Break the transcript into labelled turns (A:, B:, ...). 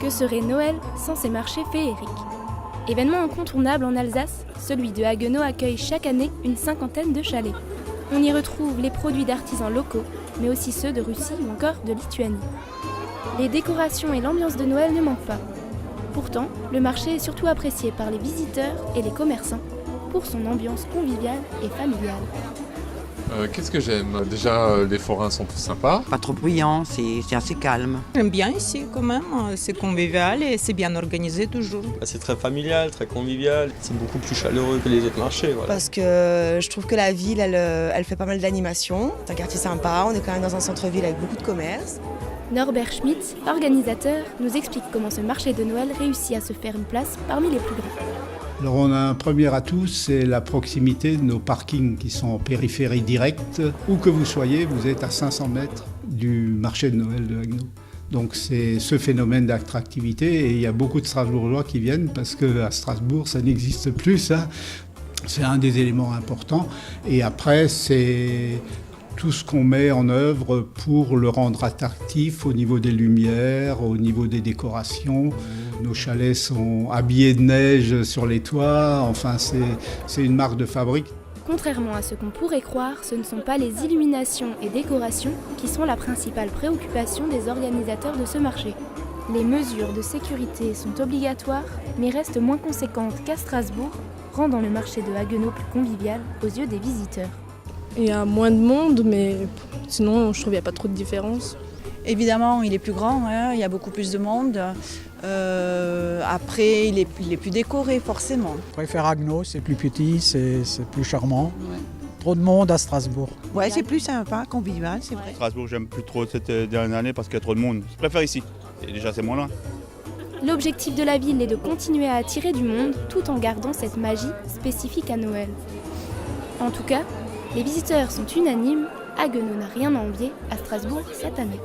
A: Que serait Noël sans ces marchés féeriques? Événement incontournable en Alsace, celui de Haguenau accueille chaque année une cinquantaine de chalets. On y retrouve les produits d'artisans locaux, mais aussi ceux de Russie ou encore de Lituanie. Les décorations et l'ambiance de Noël ne manquent pas. Pourtant, le marché est surtout apprécié par les visiteurs et les commerçants pour son ambiance conviviale et familiale.
B: Qu'est-ce que j'aime? Déjà, les forains sont tous sympas.
C: Pas trop bruyant, c'est assez calme.
D: J'aime bien ici quand même, c'est convivial et c'est bien organisé toujours.
E: C'est très familial, très convivial, c'est beaucoup plus chaleureux que les autres marchés. Voilà.
F: Parce que je trouve que la ville, elle fait pas mal d'animations. C'est un quartier sympa, on est quand même dans un centre-ville avec beaucoup de commerces.
A: Norbert Schmitz, organisateur, nous explique comment ce marché de Noël réussit à se faire une place parmi les plus grands.
G: Alors on a un premier atout, c'est la proximité de nos parkings qui sont en périphérie directe. Où que vous soyez, vous êtes à 500 mètres du marché de Noël de Haguenau. Donc c'est ce phénomène d'attractivité et il y a beaucoup de Strasbourgeois qui viennent parce qu'à Strasbourg ça n'existe plus ça. C'est un des éléments importants. Et après c'est tout ce qu'on met en œuvre pour le rendre attractif au niveau des lumières, au niveau des décorations. Nos chalets sont habillés de neige sur les toits, enfin c'est une marque de fabrique.
A: Contrairement à ce qu'on pourrait croire, ce ne sont pas les illuminations et décorations qui sont la principale préoccupation des organisateurs de ce marché. Les mesures de sécurité sont obligatoires, mais restent moins conséquentes qu'à Strasbourg, rendant le marché de Haguenau plus convivial aux yeux des visiteurs.
H: Il y a moins de monde, mais sinon je trouve qu'il n'y a pas trop de différence.
I: Évidemment, il est plus grand, il y a beaucoup plus de monde. Après, il est plus décoré, forcément.
J: Je préfère Haguenau, c'est plus petit, c'est plus charmant. Ouais. Trop de monde à Strasbourg.
C: Ouais, c'est plus sympa, convivial, c'est vrai.
K: Strasbourg, j'aime plus trop cette dernière année parce qu'il y a trop de monde. Je préfère ici. Et déjà, c'est moins loin.
A: L'objectif de la ville est de continuer à attirer du monde tout en gardant cette magie spécifique à Noël. En tout cas, les visiteurs sont unanimes, Haguenau n'a rien à envier à Strasbourg cette année.